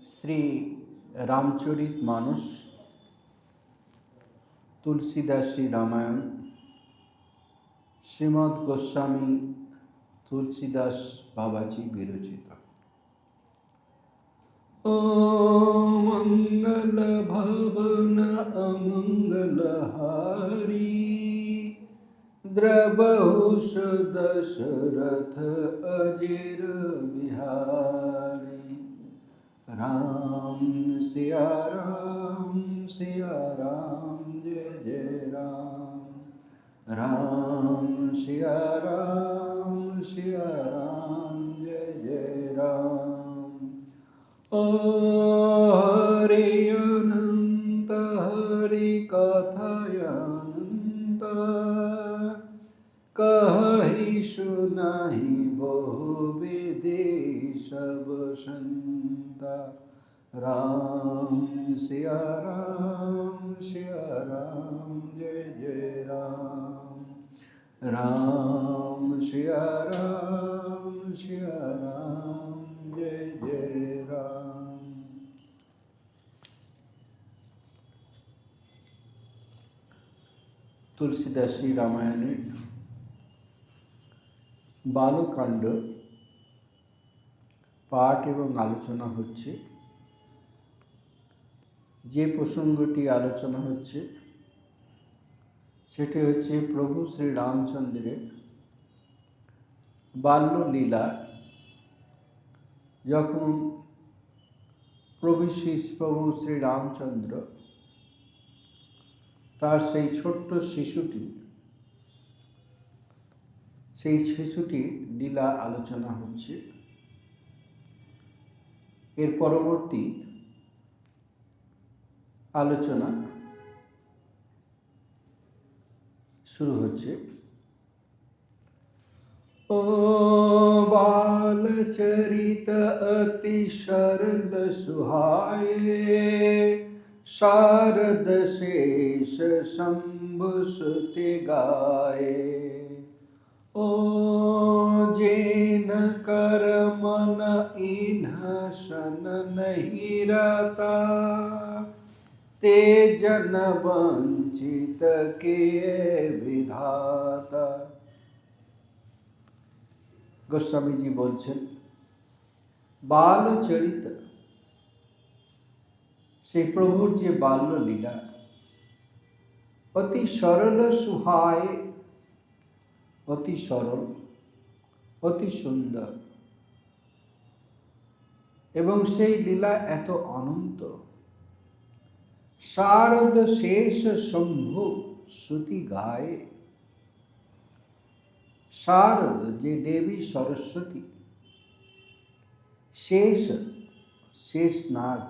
শ্রী রামচরিত মানস, তুলসীদাসী রামায়ণ, শ্রীমৎ গোস্বামী তুলসীদাস বাবাজি বিরচিত। ও মঙ্গল ভবন অমঙ্গলহারি, দ্রবহুষ দশরথ अजिर बिहारी। राम सिया राम जय जय राम। राम सिया राम जय जय राम। ओ हरि अनंत हरि कथाय अनंत, कहि सुनाहि बहु विधि सब संता। राम सिया राम जय जय राम। राम सिया राम जय जय राम। তুলসীদাসী রামায়ণের বালকাণ্ড পাঠ এবং আলোচনা হচ্ছে। যে প্রসঙ্গটি আলোচনা হচ্ছে সেটি হচ্ছে প্রভু শ্রী রামচন্দ্রের বাল্যলীলা। যখন প্রভু শ্রী রামচন্দ্র তার সেই ছোট্ট শিশুটির লীলা আলোচনা হচ্ছে। এর পরবর্তী আলোচনা শুরু হচ্ছে। ओ बाल चरित अति सरल सुहाए, शारद शेष शंभु सुति गाए। ओ जिन कर मन इन्ह सन नहीं रता, ते जन वंचित के विधाता। গোস্বামীজি বলছেন, বালচরিত, সেই প্রভুর যে বাল্য লীলা অতি সরল সুহায়, অতি সরল, অতি সুন্দর, এবং সেই লীলা এত অনন্ত। শারদ শেষ শম্ভু শ্রুতি গায়ে। শারদ যে দেবী সরস্বতী, শেষ নাগ,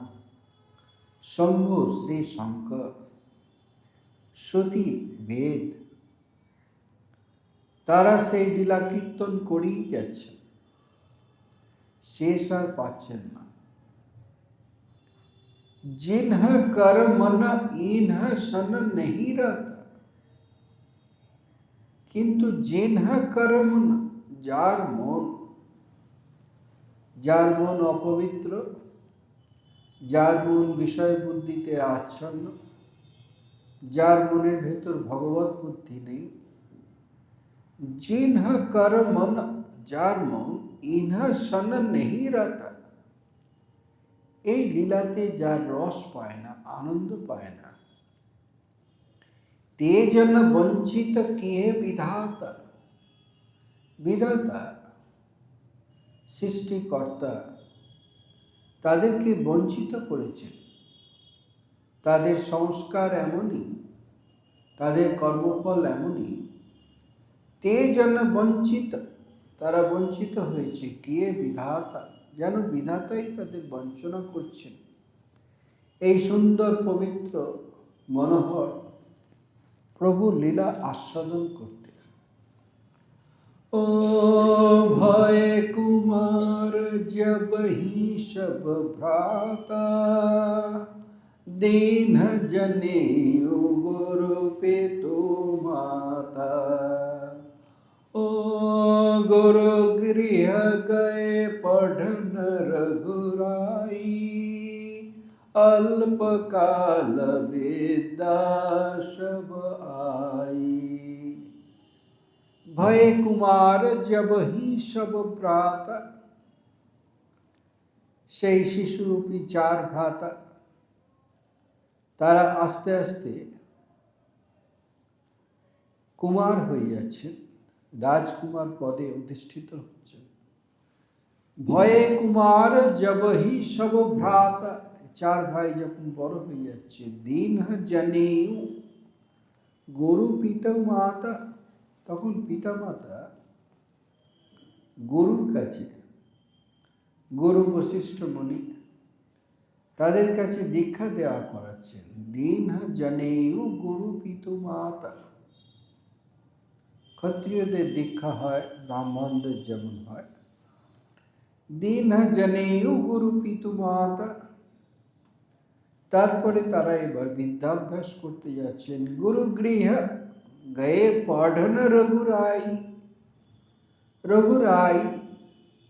শম্ভু শ্রী শঙ্কর, শ্রুতি বেদ, তারা সেই লীলা কীর্তন করেই যাচ্ছেন, শেষ আর পাচ্ছেন না। जिन्ह कर मन इन्ह सन नहीं रहता, কিন্তু जिन्ह कर मन, যার মন অপবিত্র, যার মন বিষয় বুদ্ধিতে আচ্ছন্ন, যার মনের ভেতর ভগবত বুদ্ধি নেই, जिन्ह कर मन, যার মন इन्ह सन नहीं रहता, এই লীলাতে যার রস পায় না, আনন্দ পায় না, ते जन वंचित किए विधाता, বিধাতা সৃষ্টিকর্তা তাদেরকে বঞ্চিত করেছেন। তাদের সংস্কার এমনই, তাদের কর্মফল এমনই। তে জন বঞ্চিত, তারা বঞ্চিত হয়েছে। কিয়ে বিধাতা, যেন বিধাতাই তাদের বঞ্চনা করছেন এই সুন্দর পবিত্র মনোহর প্রভু লীলা আস্বাদন করতে। ओ भय कुमार जब ही सब भ्राता, दीन जनेऊ गुरु पितु माता। ओ गुरु गृह गए पढ़न रघुराई, अल्पकाल विद्या सब आई। भय कुमार जब ही सब भ्राता, সেই শিশুরূপী চার ভ্রাতা তারা আস্তে আস্তে কুমার হয়ে যাচ্ছেন, রাজকুমার পদে অধিষ্ঠিত হচ্ছেন। ভয়ে কুমার জবহি সব ভ্রাতা, চার ভাই যখন বড় হয়ে যাচ্ছে, দীন জনেউ গরু পিতা মাতা, তখন পিতা মাতা গরুর কাছে, গুরু বশিষ্ঠ মুনি তাদের কাছে দীক্ষা দেওয়া করাচ্ছেন। দীন জনেউ গুরু পিতু মাতা, ক্ষত্রিয়দের দীক্ষা হয়, ব্রাহ্মণদের যেমন হয়। দীন জনেউ গুরু পিতু মাতা, তারপরে তারা এবার বিদ্যাভ্যাস করতে যাচ্ছেন। গুরু গৃহ গয়ে পঢ়ন রঘুরাই, রঘুরাই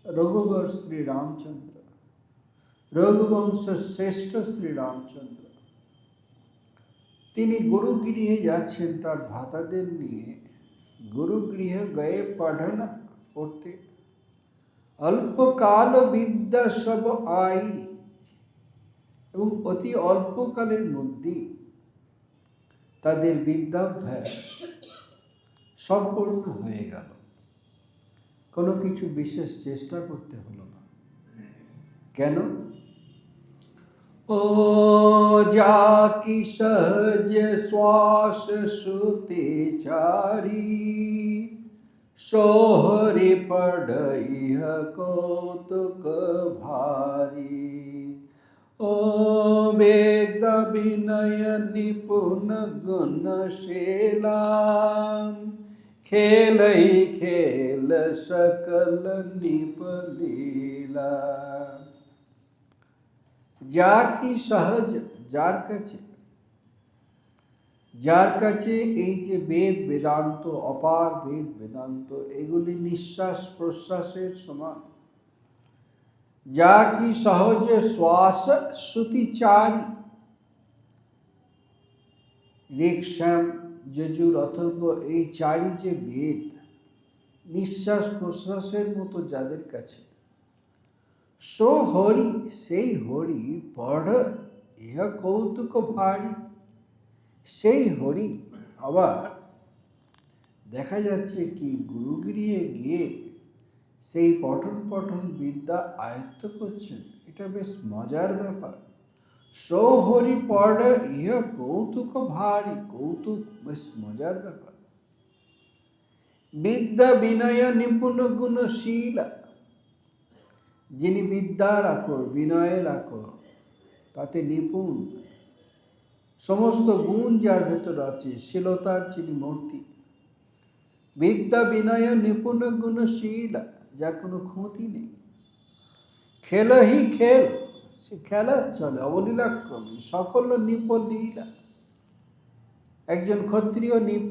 রঘুবর শ্রী রামচন্দ্র, রঘুবংশ শ্রেষ্ঠ শ্রী রামচন্দ্র, তিনি গুরুগৃহে যাচ্ছেন তার ভ্রাতাদের নিয়ে। গুরুগৃহে গয়ে পঢ়ন করতে, অল্পকাল বিদ্যা সব আই, এবং অতি অল্পকালের মধ্যেই তাদের বিদ্যাভ্যাস সম্পূর্ণ হয়ে গেল। কোনো কিছু বিশেষ চেষ্টা করতে হলো না। কেন? ও যা কি সহজ শ্বাস সুতে চারি, সোহরে পড়ইহ কৌতুক ভারি। ও বেদ বিনয় নিপুণ গুণশীলা, খেলই খেল সকল নিপলীলা। যা কি সহজ, যার কাছে, যার কাছে এই যে বেদ বেদান্ত, অপার বেদ বেদান্ত, এগুলি নিঃশ্বাস প্রশ্বাসের সমান। যা কি সহজ শ্বাস শ্রুতিচারী, ঋক শ্যাম যজুর অথর্ব, এই চারি যে বেদ নিঃশ্বাস প্রশ্বাসের মতো যাদের কাছে, সো হরি, সেই হরি পড় ইহ কৌতুক ভারী, সেই হরি আবার দেখা যাচ্ছে কি গুরুগৃহে গিয়ে সেই পঠন পঠন বিদ্যা আয়ত্ত করছেন। এটা বেশ মজার ব্যাপার। সো হরি পড় ইহ কৌতুক ভারী, কৌতুক বেশ মজার ব্যাপার। বিদ্যা বিনয় নিপুণ গুণশীলা, যিনি বিদ্যার আকর, বিনয়ের আকর, তাতে নিপুণ, সমস্ত গুণ যার ভেতর আছে, শীলতার যিনি মূর্তি। বিদ্যা বিনয় নিপুণ গুণশীলা, যার কোনো ক্ষতি নেই। খেলহি খেল, সে খেলা চলে অবলীলাক্রমে, সকল নিপলীলা। একজন ক্ষত্রিয় নিপ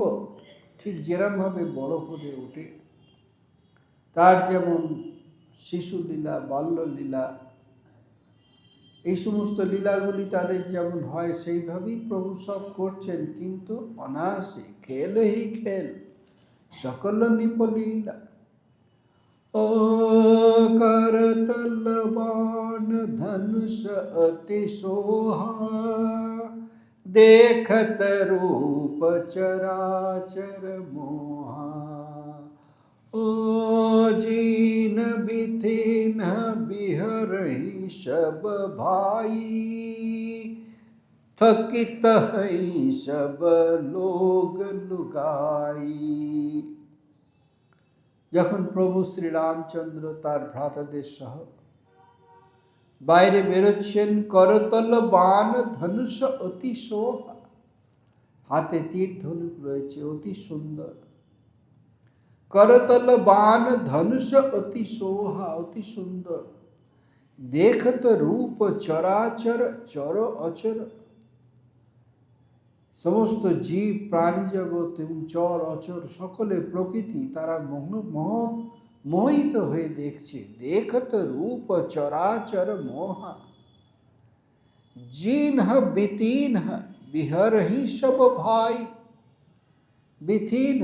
ঠিক যেরমভাবে বড় হয়ে ওঠে, তার যেমন শিশুলীলা, বাল্যলীলা, এই সমস্ত লীলাগুলি তাদের যেমন হয়, সেইভাবেই প্রভু সব করছেন, কিন্তু অনায়াসে। খেলহি খেল সকল নিপলীলা। ও করতল বাণ ধনুষ অতি সোহা, देखत रूप चराचर मोहा। ओ जीन बिथिन बिहरहि सब भाई, थकित हई सब लोग लुगाई। যখন প্রভু শ্রী রামচন্দ্র তার ভ্রাতাদের সহ বাইরে বেরোচ্ছেন, করতল বাণ ধনুষ অতি শোভা, হাতে তীর ধনুক রয়েছে, অতি সুন্দর। করতল বাণ ধনুষ অতি শোভা, অতি সুন্দর। দেখত রূপ চরাচর চর অচর, সমস্ত জীব প্রাণী জগৎ এবং চর অচর সকলে প্রকৃতি তারা মোহিত হয়ে দেখছে। দেখত রূপ চরাচর মোহা, जिन्ह बितीन বিহরহি সব ভাই। বিথিন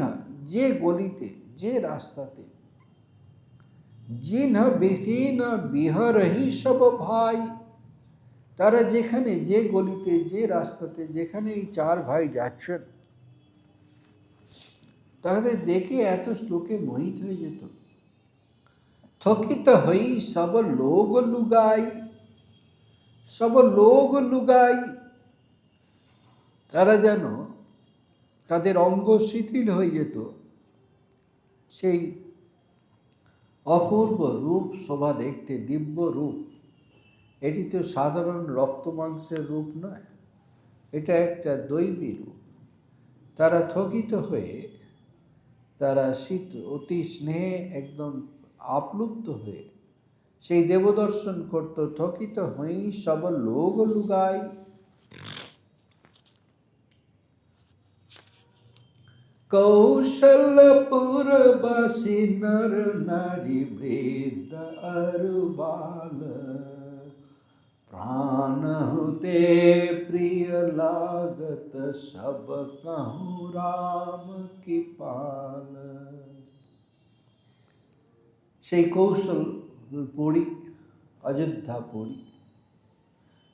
যে গলিতে, যে রাস্তাতে, জিন্হ বিথিন বিহরহি সব ভাই, তারা যেখানে, যে গলিতে, যে রাস্তাতে, যেখানে এই চার ভাই যাচ্ছেন, তাদের দেখে এত শ্লোকে মোহিত হয়ে যেত। থকিত হই সব লোগ লুগাই, সব লোগ লুগাই, তারা যেন তাদের অঙ্গ শিথিল হয়ে যেত সেই অপূর্ব রূপ শোভা দেখতে, দিব্য রূপ। এটি তো সাধারণ রক্ত মাংসের রূপ নয়, এটা একটা দৈবী রূপ। তারা থকিত হয়ে, তারা শীত অতি স্নেহে একদম আপ্লুপ্ত হয়ে সেই দেবদর্শন করত। থকিত হই সব লোগ লুগাই, কৌশলপুরবাসী নর নারী বৃদ্ধ अरु बाल, प्राण होते प्रिय लागत सब कहूँ राम की पाल। সেই কৌশলপুরী, অযোধ্যাপুরী,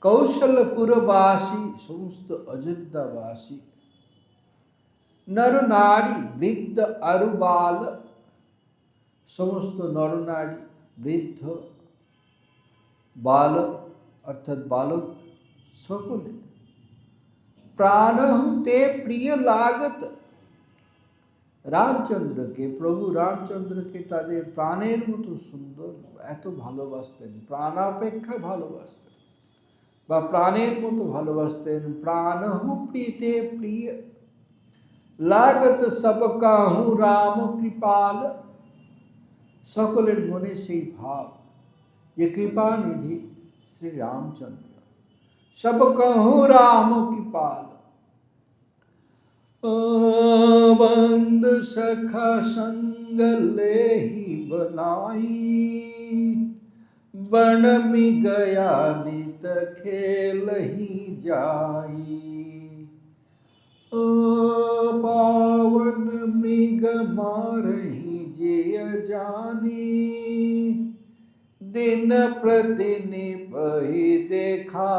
কৌশলপুরবাসী, সমস্ত অযোধ্যাবাসী, নরনারী বৃদ্ধ अरु बाल, সমস্ত নরনারী, বৃদ্ধ, বালক অর্থাৎ বালক, সকলে প্রাণ হতে প্রিয় লাগত, রামচন্দ্রকে, প্রভু রামচন্দ্রকে তাদের প্রাণের মতো সুন্দর, এত ভালোবাসতেন, প্রাণাপেক্ষা ভালোবাসতেন বা প্রাণের মতো ভালোবাসতেন। প্রাণ প্রীতে প্রিয় লাগত সব কাহু রাম কৃপাল, সকলের মনে সেই ভাব যে কৃপানিধি শ্রী রামচন্দ্র, সব कहूँ राम कृपाल। बंद सखा संग लेहि बनाई, बन में गया नित खेल ही जाई। पावन मृग मारही जे जानी, दिन प्रतिनिपहि देखा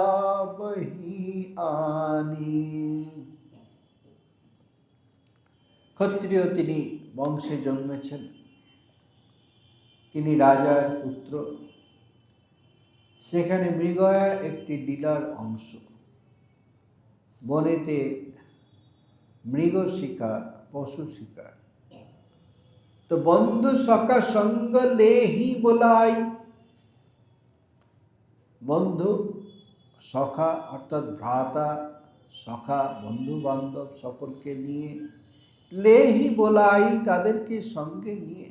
बही आनी। ক্ষত্রিয় তিনি বংশে জন্মেছেন, তিনি রাজার পুত্র। সেখানে মৃগয়া একটি লীলার অংশ। বনেতে মৃগ শিকার, পশু শিকার। তো বন্ধু সখা সঙ্গ লেহি বোলাই, বন্ধু সখা অর্থাৎ ভ্রাতা, সখা বন্ধু বান্ধব সকলকে নিয়ে, লেহি বোলাই তাদেরকে সঙ্গে নিয়ে,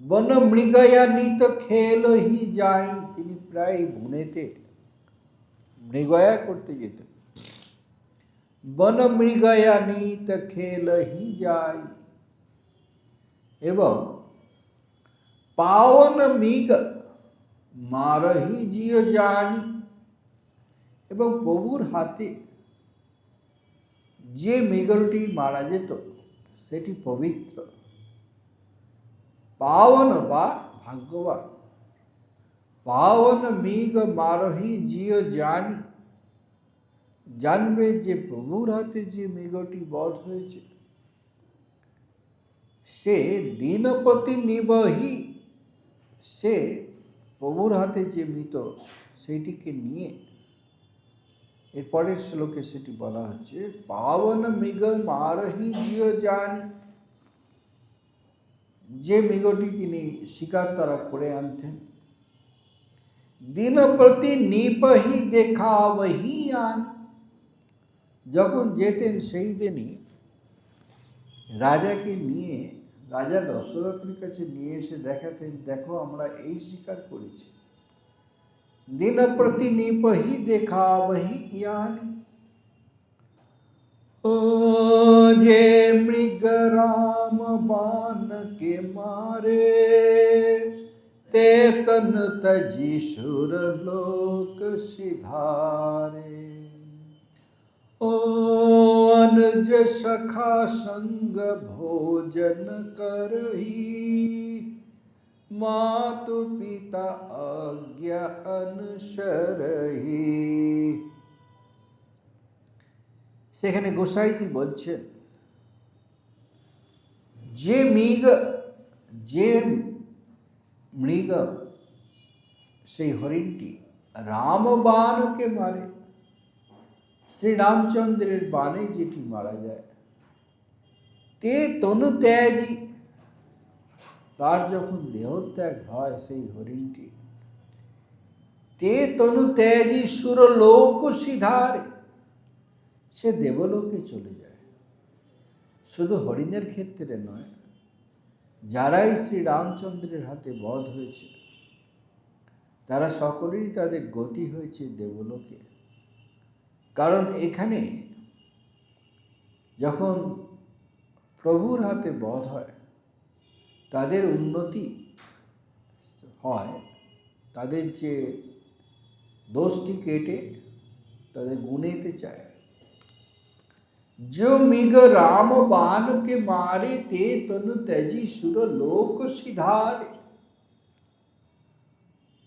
বন মৃগয়া নিত খেল হি যাই, তিনি প্রায় বনেতে মৃগয়া করতে যেতেন। বন মৃগয়া নিত খেল হি যাই, এবং পাওন মৃগ মারহি জিয় জানি, এবং প্রভুর হাতে যে মৃগটি মারা যেত সেটি পবিত্র, পাওন বা ভাগ্যবান। পাওন মৃগ মারহি জিয় জানি, জানবে যে প্রভুর হাতে যে মৃগটি বধ হয়েছে সে দিনপতি নিবহি, সে প্রভুর হাতে যে মৃত সেটিকে নিয়ে, এর পরের শ্লোকে সেটি বলা হচ্ছে, পাবন মৃগ মারহি জিয় জানি, যে মৃগটি তিনি শিকার তারা করে আনতেন। দিন প্রতি নিপহি দেখাবহি আন, যখন যেতেন সেই দিনই রাজাকে নিয়ে, রাজা দশরথের কাছে নিয়ে এসে দেখাতেন, দেখো আমরা এই শিকার করেছি। दिन प्रतिनिपहि देखावहि ज्ञानी, ओ जे मृग राम बाण के मारे, ते तन तजी सुर लोक सिधारे। ओ अनुज सखा संग भोजन करही, मातु पिता आज्ञा अनुसरही। সেখানে গোসাইজি বলছেন যে মৃগ সেই হরিণটি রামবাণকে মারে, শ্রী রামচন্দ্রের বাণে যেটি মারা যায়, তে তনু ত্যাজি, তার যখন দেহত্যাগ হয় সেই হরিণটি, তে তনু ত্যাজি সুরলোক সিধারে, সে দেবলোকে চলে যায়। শুধু হরিণের ক্ষেত্রে নয়, যারাই শ্রী রামচন্দ্রের হাতে বধ হয়েছে তারা সকলেরই তাদের গতি হয়েছে দেবলোকে। কারণ এখানে যখন প্রভুর হাতে বধ হয় তাদের উন্নতি হয়, তাদের যে দোষটি কেটে তাদের গুণেতে চায়। जो मृग राम बाण के मारे, ते तनु त्यजी सुर लोक सिधारे।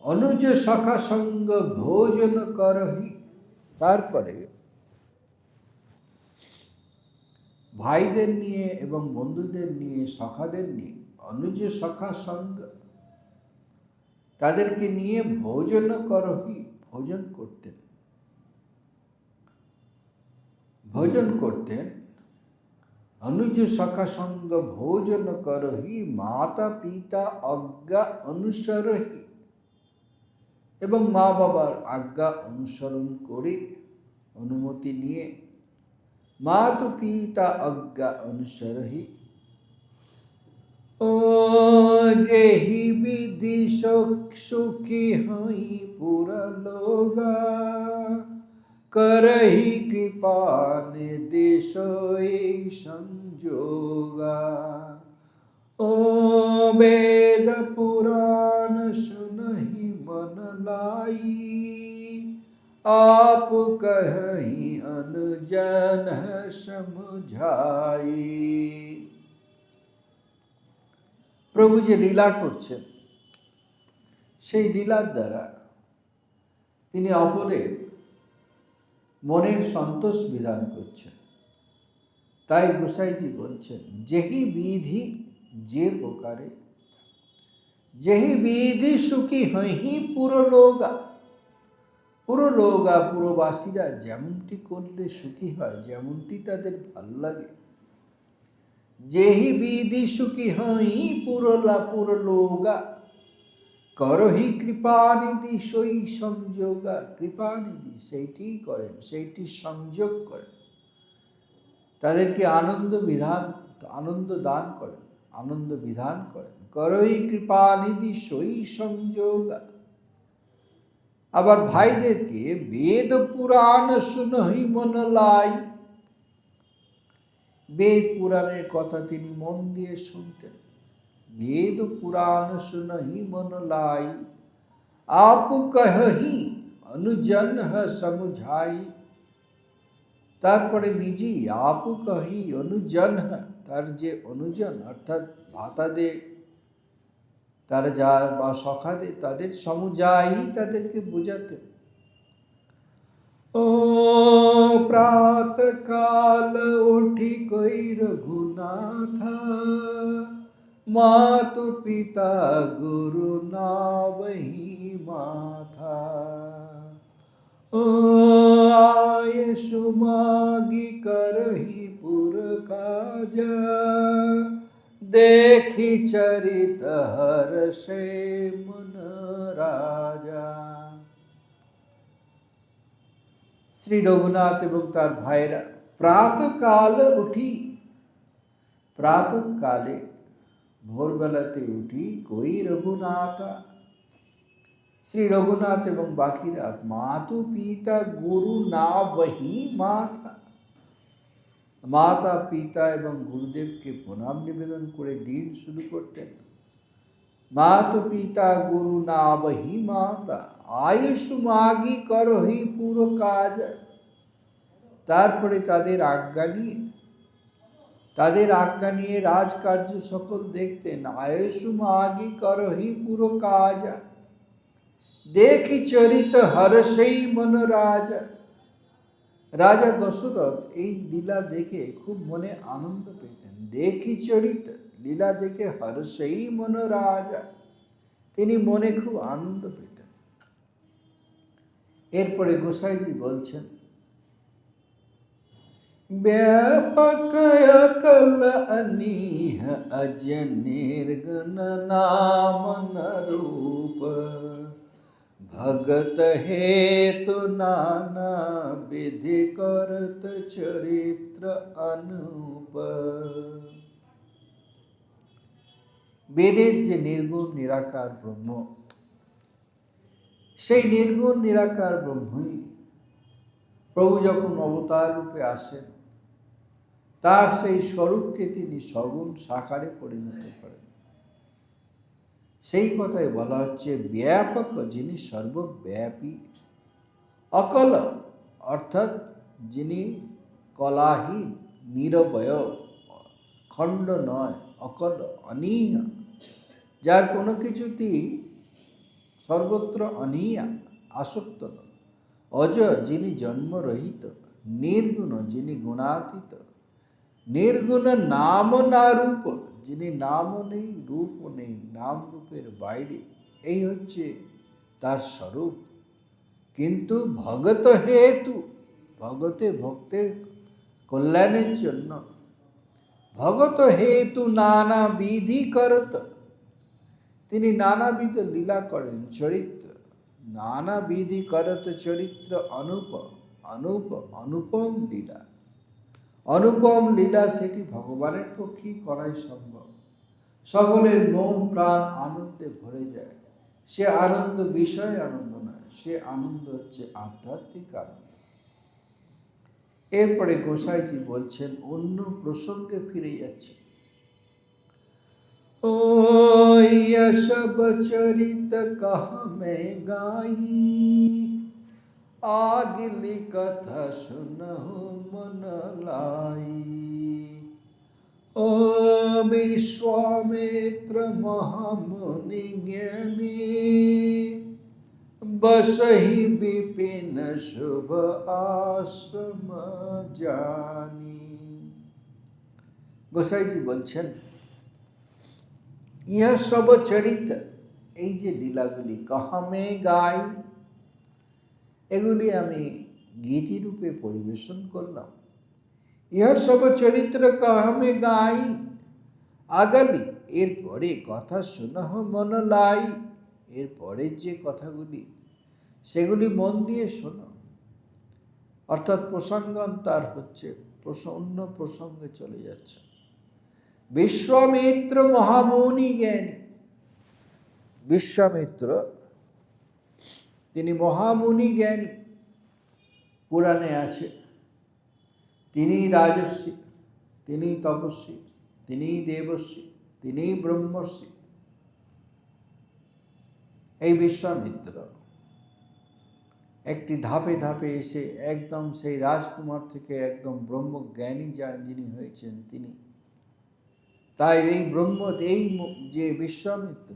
अनुज सखा संग भोजन करही। তারপরে ভাইদের নিয়ে এবং বন্ধুদের নিয়ে, সখাদের নিয়ে, অনুজ সখা সঙ্গ, তাদেরকে নিয়ে ভোজন করহি, ভোজন করতেন। অনুজ সখা সঙ্গ ভোজন করহি, মাতা পিতা আজ্ঞা অনুসরহি, এবং মা বাবার আজ্ঞা অনুসরণ করে, অনুমতি নিয়ে, মাতু পিতা আজ্ঞা অনুসরহি। ও যেহি বিধি সুখী হই পুরা লোগা, करही कृपा निर्देश संजोगा। ओ वेद पुराण सुनहि मन लाई, आप कहि अनुजन समझाई। প্রভু যে লীলা করছেন সেই লীলার দ্বারা তিনি অপরের মনের সন্তোষ বিধান করছেন। তাই গোসাইজি বলছেন, যেহি বিধি, যে প্রকারে, যেহি বিধি সুখী হহি পুরলোগা। পুরবাসীরা যেমনটি করলে সুখী হয়, যেমনটি তাদের ভাল লাগে, যেহি বিধি সুখী হহি পুরলোগা, করহি কৃপানিধি সই সংযোগা। কৃপানিধি সেইটি করেন, সেইটি সংযোগ করেন, তাদেরকে আনন্দ দান করেন, আনন্দ বিধান করেন। করহি কৃপানিধি সই সংযোগা। আবার ভাইদেরকে বেদ পুরাণ শুনহি মন লাই, বেদ পুরাণের কথা তিনি মন দিয়ে শুনতেন। वेद पुराण सुनहि मन लाई, आप कहि अनुजन समझाई। তারপরে নিজেই আপ কহি অনুজন, তার যে অনুজন অর্থাৎ ভাতাদের, তারা যা বা সখাদের, তাদের সমুজাই তাদেরকে বোঝাতেন। ও প্রাত কাল উঠি কই রঘুনাথা, मातु पिता गुरु नावहि माथा। ओ आय सुमागी करहि पुर काजा, देखि चरित हर्षे मन राजा। শ্রী রঘুনাথ এবং তার ভাইরা প্রাতকাল উঠি, প্রাতকালে ভোরবেলাতে উঠি, কই রঘুনাথা, শ্রী রঘুনাথ এবং বাকিরা মাতু পিতা গুরু নাবহি মাথা, মাতা, পিতা এবং গুরুদেবকে প্রণাম নিবেদন করে দিন শুরু করতেন। मातु पिता गुरु नावही माता आयुष मागी करहि পুরো কাজ। তারপরে তাদের আজ্ঞা নিয়ে রাজকার্য সকল দেখতেন। আয়ুষ মাগি করহি পুরো কাজ, দেখি চরিত হর্ষই মন রাজা। রাজা দশরথ এই লীলা দেখে খুব মনে আনন্দ পেতেন। দেখি চরিত, লীলা দেখে হর্ষই মন রাজা, তিনি মনে খুব আনন্দ পেতেন। এরপরে গোসাইজি বলছেন, व्यापक अकल अनीह अज निर्गुण नाम न रूप, भगत हेतु नाना विधि करत चरित्र अनूप। বেদের যে নির্গুণ নিরাকার ব্রহ্ম, সেই নির্গুণ নিরাকার ব্রহ্মই প্রভু যখন অবতার রূপে আসেন, তার সেই স্বরূপকে তিনি সগুণ সাকারে পরিণত করেন। সেই কথাই বলা হচ্ছে ব্যাপক, যিনি সর্বব্যাপী। অকল অর্থাৎ যিনি কলাহীন, নিরবয়, খণ্ড নয়। অকল অনীহ, যার কোনো কিছুতেই সর্বত্র অনীহা, আসক্ত নয়। অজ, যিনি জন্মরহিত। নির্গুণ, যিনি গুণাতীত। নির্গুণ নাম না রূপ, যিনি নামও নেই রূপও নেই, নাম রূপের বাইরে। এই হচ্ছে তার স্বরূপ। কিন্তু ভগত হেতু, ভগতে ভক্তের কল্যাণের জন্য। ভগত হেতু নানা বিধি করত, তিনি নানাবিধ লীলা করেন, চরিত্র। নানা বিধি করত চরিত্র অনুপ, অনুপম লীলা। অনুপম লীলা সেটি ভগবানের পক্ষেই করাই সম্ভব। সকলের মন প্রাণ আনন্দে ভরে যায়। সে আনন্দ বিষয় আনন্দ নয়, সে আনন্দ হচ্ছে আধ্যাত্মিক আনন্দ। এরপরে গোসাইজি বলছেন, অন্য প্রসঙ্গে ফিরে যাচ্ছে। ओ यशब चरित कह में गाई, आगली कथा सुनहु मन लाई। ओ विश्वामित्र महामुनि ज्ञानी, बसहि विपिन शुभ आश्रम जानी। গোসাইজি বলছেন, ইহা সব চরিত, এই যে লীলাগুলি, কাহামে গাই, এগুলি আমি গীতিরূপে পরিবেশন করলাম। ইহা সব চরিত্র কাহামে গাই, আগালি, এরপরে কথা শোনাহ মন লাই। এরপরের যে কথাগুলি, সেগুলি মন দিয়ে শোনো। অর্থাৎ প্রসঙ্গান্তর হচ্ছে, অন্য প্রসঙ্গে চলে যাচ্ছে। বিশ্বামিত্র মহামুনি জ্ঞানী, বিশ্বামিত্র তিনি মহামুনি জ্ঞানী, পুরাণে আছে। তিনি রাজর্ষি, তিনি তপস্বী, তিনি দেবর্ষি, তিনি ব্রহ্মর্ষি। এই বিশ্বামিত্র একটি ধাপে ধাপে এসে একদম সেই রাজকুমার থেকে একদম ব্রহ্মজ্ঞানী যিনি হয়েছেন তিনি। তাই এই এই যে বিশ্বামিত্র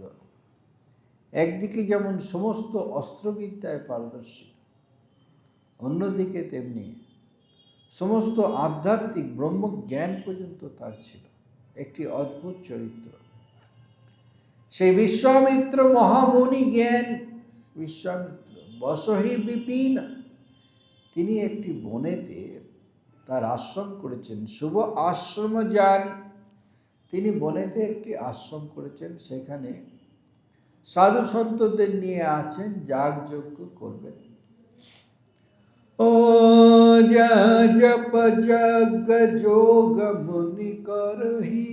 একদিকে যেমন সমস্ত অস্ত্রবিদ্যায় পারদর্শী, অন্যদিকে তেমনি সমস্ত আধ্যাত্মিক ব্রহ্মজ্ঞান পর্যন্ত তার ছিল। একটি অদ্ভুত চরিত্র। সেই বিশ্বামিত্র মহামুনি জ্ঞানী বিশ্বামিত্র, বসহি বিপিন, তিনি একটি বনেতে তার আশ্রম করেছেন। শুভ আশ্রম জানি, তিনি বনেতে একটি আশ্রম করেছেন। সেখানে সাধু সন্তদের নিয়ে আছেন, যাগযজ্ঞ করবেন। ও জপ যজ্ঞ যোগ মুনি করহি,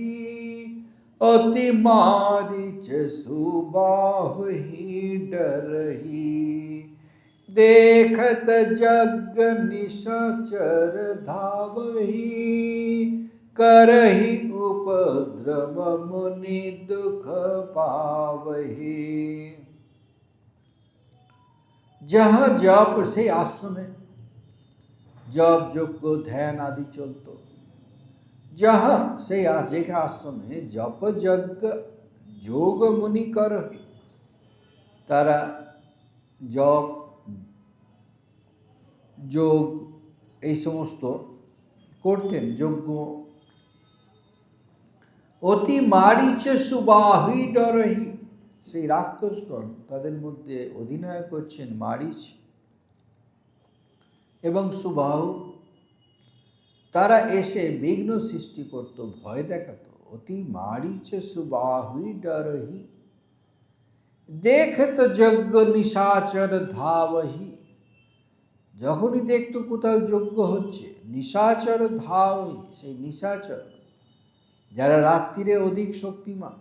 অতি মারিচ সুবাহহি ডরহি। देखत जग निशाचर धावही, करहि उपद्रव मुनि दुख पावहि। जहाँ जप সেই আশ্রমে জপ যজ্ঞ ধ্যান আদি চলতো, যাহা সেই যেখা আশ্রমে জপ যজ্ঞ যোগ মুনি করহি, তারা জপ যোগ এই সমস্ত করতেন যজ্ঞ। অতি মারিচ সুবাহী ডরহি, সেই রাক্ষসগণ তাদের মধ্যে অধিনায়ক হচ্ছেন মারিচ এবং সুবাহু, তারা এসে বিঘ্ন সৃষ্টি করত, ভয় দেখাতো। অতি মারিচ সুবাহী ডরহি, দেখত যজ্ঞ নিশাচর ধাবহি, যখনই দেখতো কোথাও যজ্ঞ হচ্ছে, নিশাচর ধাবহি, সেই নিশাচর যারা রাত্রিরে অধিক শক্তিমান,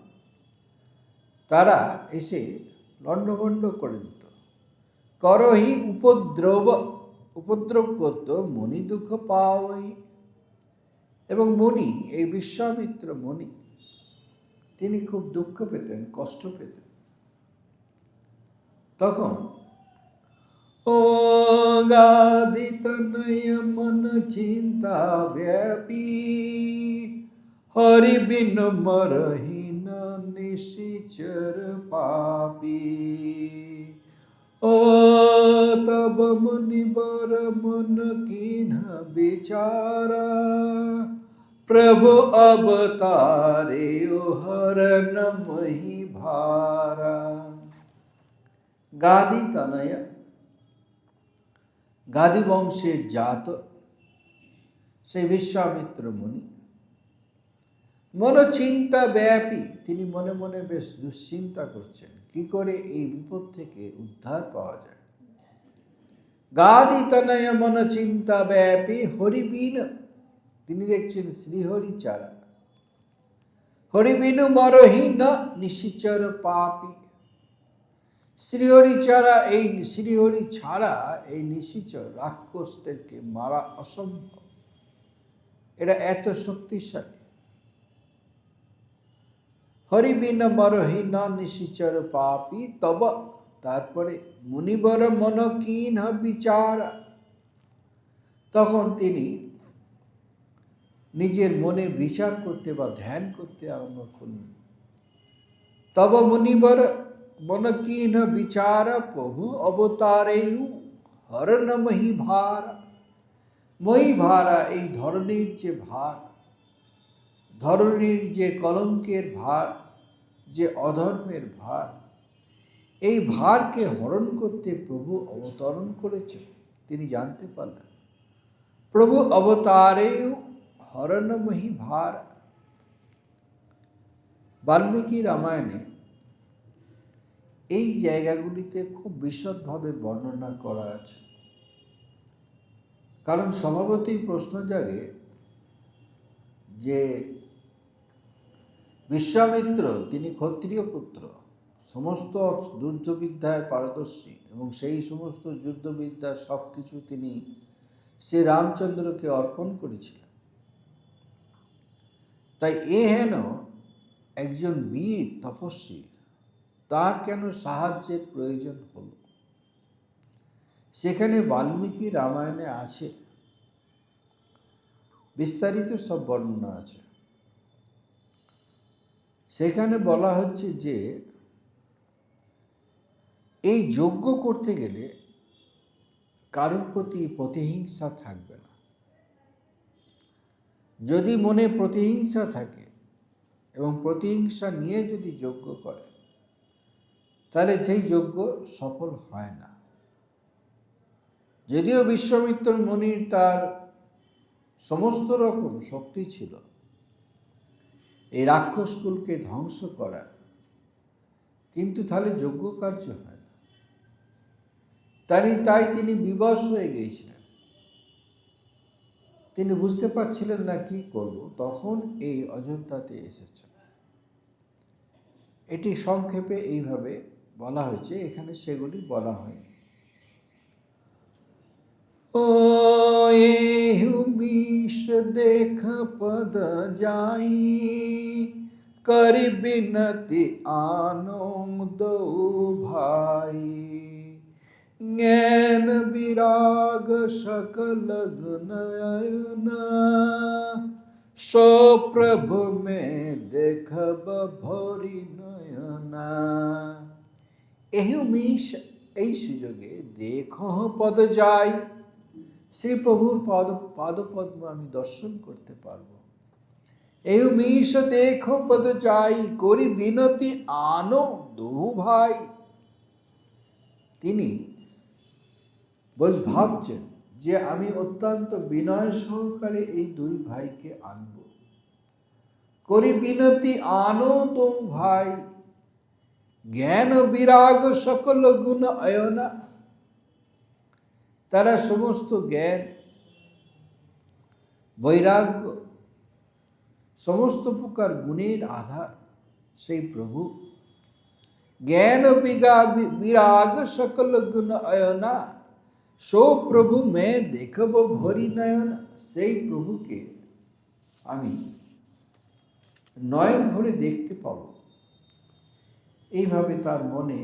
তারা এসে লণ্ডভণ্ড করে দিত। করহি উপদ্রব, উপদ্রব করত, মুনি দুঃখ পাওয়াই, এবং মুনি, এই বিশ্বামিত্র মুনি, তিনি খুব দুঃখ পেতেন, কষ্ট পেতেন। তখন ও গাদিতনয় মন চিন্তা ব্যাপী, হরি বিন মরহীন নিশিচর পাপী। ও তব মুনিবর মন কিন বিচারা, প্রভু অবতারে ও হরণ মহি ভারা। গাদি তনয়া, গাদি বংশের জাত সেই বিশ্বামিত্র মুনি, মনোচিন্তা ব্যাপী, তিনি মনে মনে বেশ দুশ্চিন্তা করছেন, কি করে এই বিপদ থেকে উদ্ধার পাওয়া যায়। গাদি তনয় মনোচিন্তা ব্যাপী, হরিবিন, তিনি দেখছেন শ্রীহরি ছাড়া, হরিবিনু মরহীন নিশিচর পাপী, শ্রীহরি ছাড়া, এই শ্রীহরি ছাড়া এই নিশিচর রাক্ষসদেরকে মারা অসম্ভব, এরা এত শক্তিশালী। হরিবিন মরহীন নিশিচর পাপী তব, তারপরে মুনিবর মন কিন বিচার, তখন তিনি নিজের মনে বিচার করতে বা ধ্যান করতে আরম্ভ করলেন। তব মুনিবর মন কিন বিচার, প্রভু অবতারেয়ু হরণ মহি ভার, মহি ভারা, এই ধরনীর যে ভার, ধরনীর যে কলঙ্কের ভার, যে অধর্মের ভার, এই ভারকে হরণ করতে প্রভু অবতরণ করেছে, তিনি জানতে পারলেন। প্রভু অবতারেয়ু হরণমহি ভার। বাল্মীকি রামায়ণে এই জায়গাগুলিতে খুব বিশদভাবে বর্ণনা করা আছে, কারণ স্বভাবতই প্রশ্ন জাগে যে বিশ্বামিত্র তিনি ক্ষত্রিয় পুত্র, সমস্ত যুদ্ধবিদ্যায় পারদর্শী, এবং সেই সমস্ত যুদ্ধবিদ্যা সব কিছু তিনি শ্রী রামচন্দ্রকে অর্পণ করেছিলেন। তাই হেন একজন বীর তপস্বী, তার কেন সাহায্যের প্রয়োজন হল? সেখানে বাল্মীকি রামায়ণে আছে, বিস্তারিত সব বর্ণনা আছে। সেখানে বলা হচ্ছে যে এই যজ্ঞ করতে গেলে কারোর প্রতি প্রতিহিংসা থাকবে না। যদি মনে প্রতিহিংসা থাকে এবং প্রতিহিংসা নিয়ে যদি যজ্ঞ করে, তাহলে সেই যজ্ঞ সফল হয় না। যদিও বিশ্বামিত্র মুনির তার সমস্ত রকম শক্তি ছিল এই রাক্ষসকুলকে ধ্বংস করার, কিন্তু তাহলে যজ্ঞ কার্য হয় না। তাই তিনি বিবশ হয়ে গিয়েছিলেন, তিনি বুঝতে পারছিলেন না কি করব, তখন এই অযোধ্যাতে এসেছেন। এটি সংক্ষেপে এইভাবে বলা হয়েছে, এখানে সেগুলি বলা হয়নি। ও এহু বিষ देख पद जाई, करि बिनती आनो दो भाई। ज्ञान विराग सकल गुण, सो प्रभु में देखब भरि नयना। एहि उमेश এই সুযোগে দেখো পদ যাই, শ্রী প্রভুর পাদপদ্ম আমি দর্শন করতে পারবো। এই উমেশ দেখো পদ যাই, করি বিনতি আনো দু ভাই। তিনি ভাবছেন যে আমি অত্যন্ত বিনয় সহকারে এই দুই ভাইকে আনব। করি বিনতি আনো দু ভাই, জ্ঞান বিরাগ সকল গুণ অয়না। তারা সমস্ত জ্ঞান বৈরাগ্য সমস্ত প্রকার গুণের আধার সেই প্রভু। জ্ঞান বিরাগ সকল গুণ অয়না, সো প্রভু মে দেখব ভরি নয়না। সেই প্রভুকে আমি নয়ন ভরে দেখতে পাবো। এইভাবে তার মনে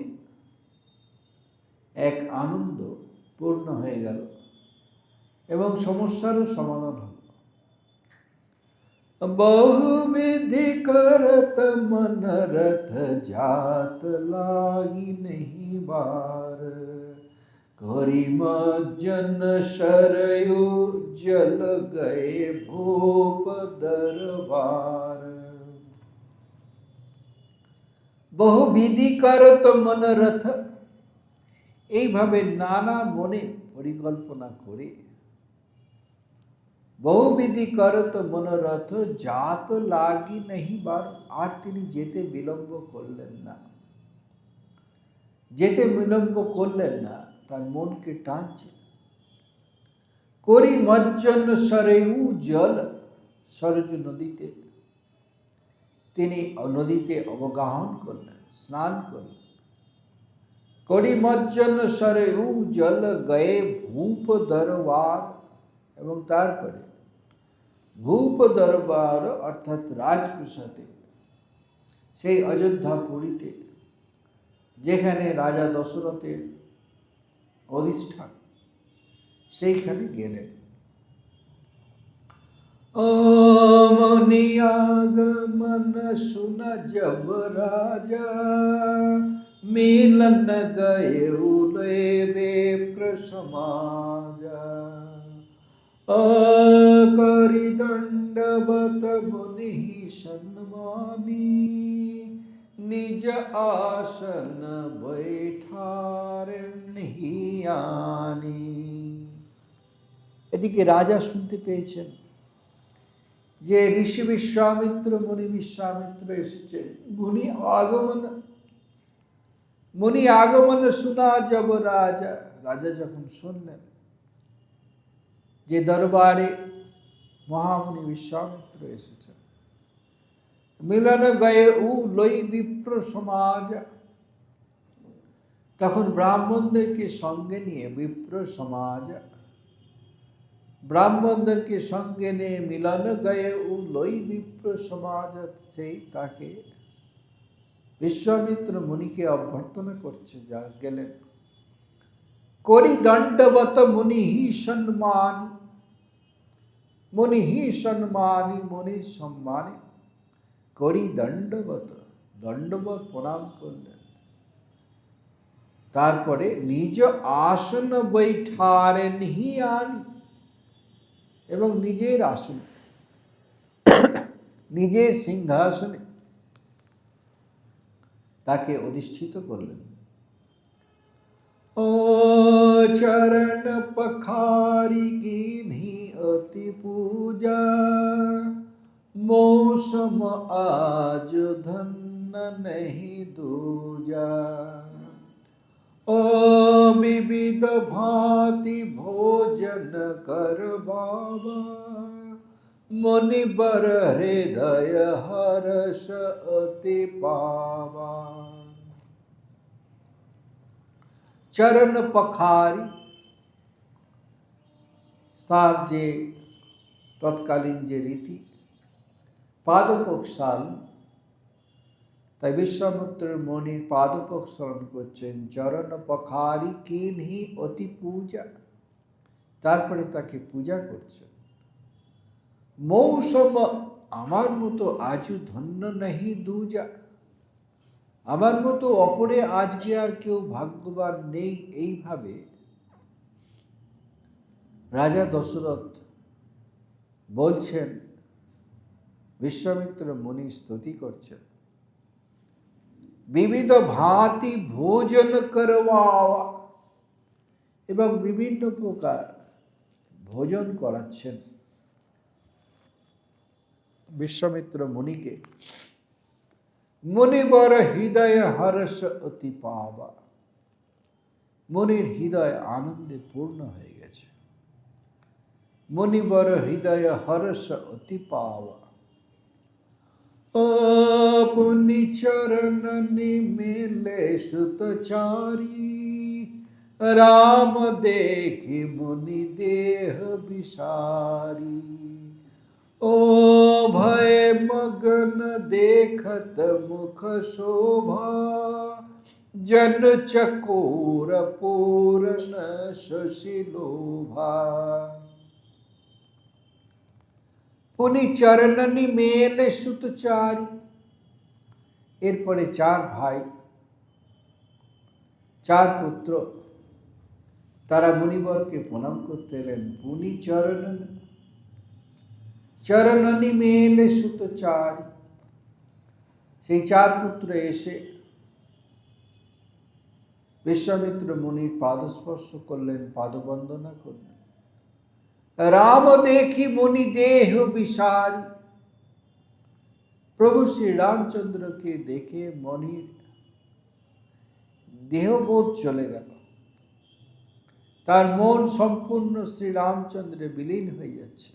এক আনন্দ পূর্ণ হয়ে গেল এবং সমস্যারও সমাধান হল। बहुविधि करत मन रथ, जात लागी नहीं बार। करि मज्जन सरयु, जल गए भूप दरबार। बहुविधि करत मन रथ, এইভাবে নানা মনে পরিকল্পনা করে বহুবিধি করত মনোরথ, জাত লাগি नहीं বার। আর তিনি যেতে বিলম্ব করলেন না, যেতে বিলম্ব করলেন না, তার মনকে টানছে। করি মজ্জন সরেউ জল, সরজ নদীতে তিনি নদীতে অবগাহন করলেন, স্নান করলেন। করি মজ্জন সরেউ জল, গয়ে ভূপ দরবার। এবং তারপরে ভূপ দরবার অর্থাৎ রাজপ্রাসাদে, সেই অযোধ্যাপুরীতে যেখানে রাজা দশরথের অধিষ্ঠান, সেইখানে গেলেন। মনিয়াগমন শুনা জব রাজা, মিলন গয়ে উলেবে প্রসমাজা। करि दंडवत मुनि सम्मानी, निज आसन बैठार नहीं आनी। এদিকে রাজা শুনতে পেয়েছেন যে ঋষি বিশ্বামিত্র মুনি বিশ্বামিত্র এসেছেন। মুনি আগমন শুনা যাব রাজা। রাজা যখন শুনলেন যে দরবারে মহামুনি বিশ্বামিত্র এসেছেন, মিলন গয়ে উ লই বিপ্র সমাজ, তখন ব্রাহ্মণদেরকে সঙ্গে নিয়ে বিপ্র সমাজ, ব্রাহ্মণদেরকে সঙ্গে নিয়ে মিলন গয়ে উ লই বিপ্র সমাজ, সেই তাকে বিশ্বামিত্র মুনিকে অভ্যর্থনা করছে যা গেলেন। করি দণ্ডবত মুনি হি সম্মানী, মুনি হি সম্মানী, মুনির সম্মানে করি দণ্ডবত, দণ্ডবত প্রণাম করলেন। তারপরে নিজ আসন বৈঠারে নিহি আনি, এবং নিজের আসন নিজের সিংহাসনে তাকে অধিষ্ঠিত করলেন। ओ चरण पखारी कीन्ही अति पूजा, मौसम आज धन नहीं दूजा। ओ विविध भांति भोजन कर बाबा, मुनि बर हृदय हर्ष अति पावा। চরণ পখারি, তার যে তৎকালীন যে রীতি, পাদপ্রক্ষাল, তাই বিশ্বামিত্র মুনির পাদপ্রক্ষালন করছেন, চরণ পখারি কিনহি অতি পূজা, তারপরে তাকে পূজা করছেন। মৌসম আমার মতো আজু ধন্য নাহি দুজা, আমার মতো অপরে আজকে আর কেউ ভাগ্যবান নেই। এইভাবে রাজা দশরথ বলছেন, বিশ্বামিত্র মুনি স্তুতি করছেন। বিবিধ ভাঁতি ভোজন করওয়াওয়া, এবং বিভিন্ন প্রকার ভোজন করাচ্ছেন বিশ্বামিত্র মুনিকে। মুনিবর হৃদয় হর্ষ অতি পাওয়া, মুনির হৃদয় আনন্দে পূর্ণ হয়ে গেছে। মুনিবর হৃদয় হর্ষ অতি পাওয়া, পুনি চরণ নিমিলে সুতচারি, রাম দেখি মুনি দেহ বিসারি। ओ भय मगन देखत मुख शोभा, जन चकोर पूर्ण शशिलोभा। पुनि चरणनि मेले सुतचारी, এরপরে চার ভাই, চার পুত্র, তারা মুনিবরকে প্রণাম করতে এলেন। পুনি চরণনি মেলে সুতচারি, সেই চার পুত্র এসে বিশ্বামিত্র মুনির পাদস্পর্শ করলেন, পাদবন্দনা করলেন। রাম দেখি মুনি দেহ বিসারি, প্রভু শ্রী রামচন্দ্রকে দেখে মুনির দেহবোধ চলে গেল, তার মন সম্পূর্ণ শ্রী রামচন্দ্রে বিলীন হয়ে যাচ্ছে,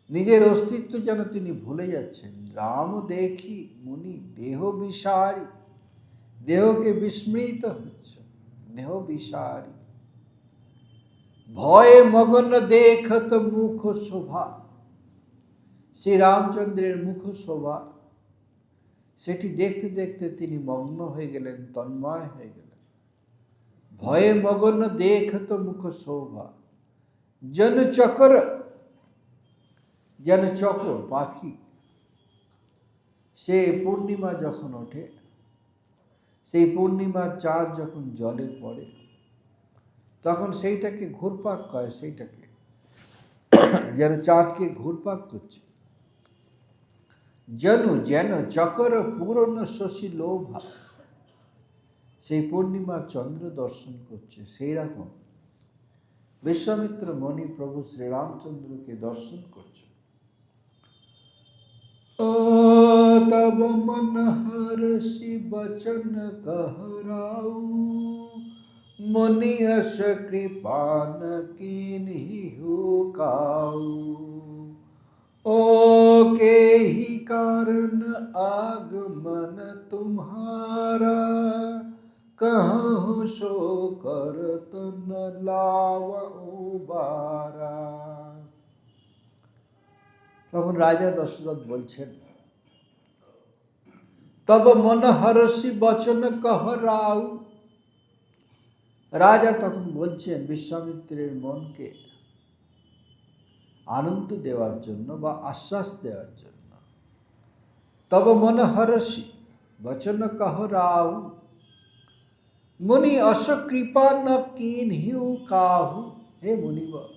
নিজের অস্তিত্ব যেন তিনি ভুলে যাচ্ছেন। রাম দেখি মুনি দেহ বিসারি, দেহকে বিস্মৃত হচ্ছে, দেহ বিসারি। ভয়ে মগন দেখত মুখ শোভা, শ্রী রামচন্দ্রের মুখ শোভা, সেটি দেখতে দেখতে তিনি মগ্ন হয়ে গেলেন, তন্ময় হয়ে গেলেন। ভয়ে মগন দেখত মুখ শোভা, জন চকর, যেন চকর পাখি, সে পূর্ণিমা যখন ওঠে, সেই পূর্ণিমার চাঁদ যখন জলে পড়ে, তখন সেইটাকে ঘুরপাক করে, সেইটাকে যেন চাঁদকে ঘুরপাক করছে। যেন চকর পূর্ণ শশী লোভা, সেই পূর্ণিমা চন্দ্র দর্শন করছে, সেই রকম বিশ্বামিত্র মুনি প্রভু শ্রীরামচন্দ্রকে দর্শন করছে। तब मन हर्षि बचन कहराऊ, मुनि यश कृपान कीन्हि काऊ। ओ के ही कारण आगमन तुम्हारा, कहूँ सो करत न लावऊ बारा। তখন রাজা দশরথ বলছেন, তব মন হরসি বচন कहराऊ। রাজা তখন বলছেন বিশ্বামিত্রের মনকে আনন্দ দেওয়ার জন্য বা আশ্বাস দেওয়ার জন্য, তব মন হরসি বচন कहराऊ, মুনি অস কৃপা ন কিন্হি কাহু। হে মুনিবর,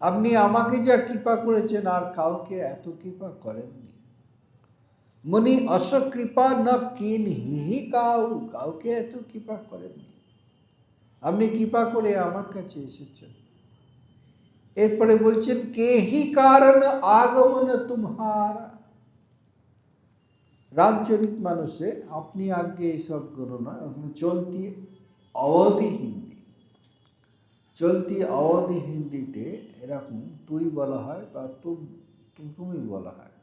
আপনি আমাকে যা কৃপা করেছেন আর কাউকে এত কৃপা করেননি। মুনি অস কৃপা ন কিন্হি কাহু, কাউকে এত কৃপা করেননি, আপনি কৃপা করে আমার কাছে এসেছেন। এরপরে বলছেন, কে হি কারণ আগমন তুমহারা। রামচরিত মানুষে আপনি আগে এইসব করো না, ওখানে চলতি অবধি হিন্দি, চলতি অবধি হিন্দিতে এরকম তুই বলা হয় বা তুমি বলা হয়,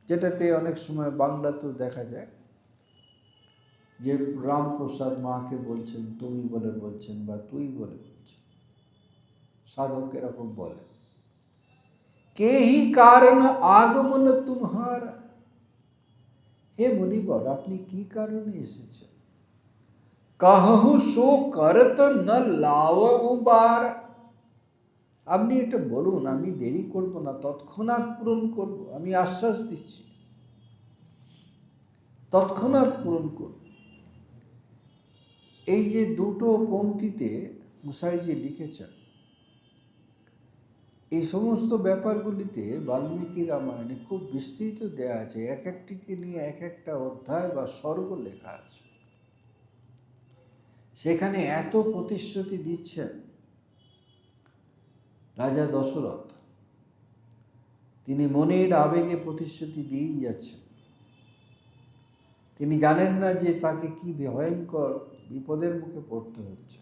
যেটাতে অনেক সময় বাংলাতেও দেখা যায় যে রামপ্রসাদ মাকে বলছেন তুমি বলে বলছেন বা তুই বলে বলছেন। সাধক এরকম বলে, কে হি কারণ আগমন তুমহারা, হে মুনিবর আপনি কি কারণে এসেছেন? কাহু সো করত না লাও বার, আপনি এটা বলুন, আমি দেরি করব না, তৎক্ষণাৎ পূরণ করব, আমি আশ্বাস দিচ্ছি তৎক্ষণাৎ পূরণ করব। এই যে দুটো পংক্তিতে মুসাইজি লিখেছেন, এই সমস্ত ব্যাপারগুলিতে বাল্মীকি রামায়ণে খুব বিস্তৃত দেয়া আছে, এক একটিকে নিয়ে এক একটা অধ্যায় বা স্বর্গ লেখা আছে। সেখানে এত প্রতিশ্রুতি দিচ্ছেন রাজা দশরথ, তিনি মনের আবেগে প্রতিশ্রুতি দিয়েই যাচ্ছেন। তিনি জানেন না যে তাকে কি ভয়ঙ্কর বিপদের মুখে পড়তে হচ্ছে।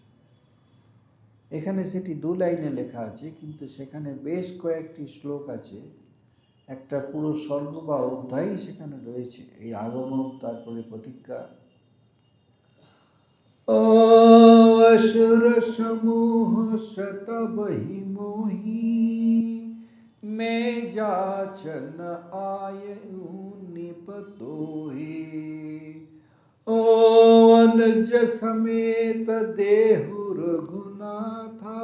এখানে সেটি 2 লাইনে লেখা আছে, কিন্তু সেখানে বেশ কয়েকটি শ্লোক আছে, একটা পুরো স্বর্গ বা অধ্যায় সেখানে রয়েছে। এই আগমন, তারপরে প্রতিজ্ঞা। অসুর সমূহ শত বহি মোহি, মে যাচন আয়ু নিপতোহি, ও অনুজ সমেত দেহু রঘুনাথা,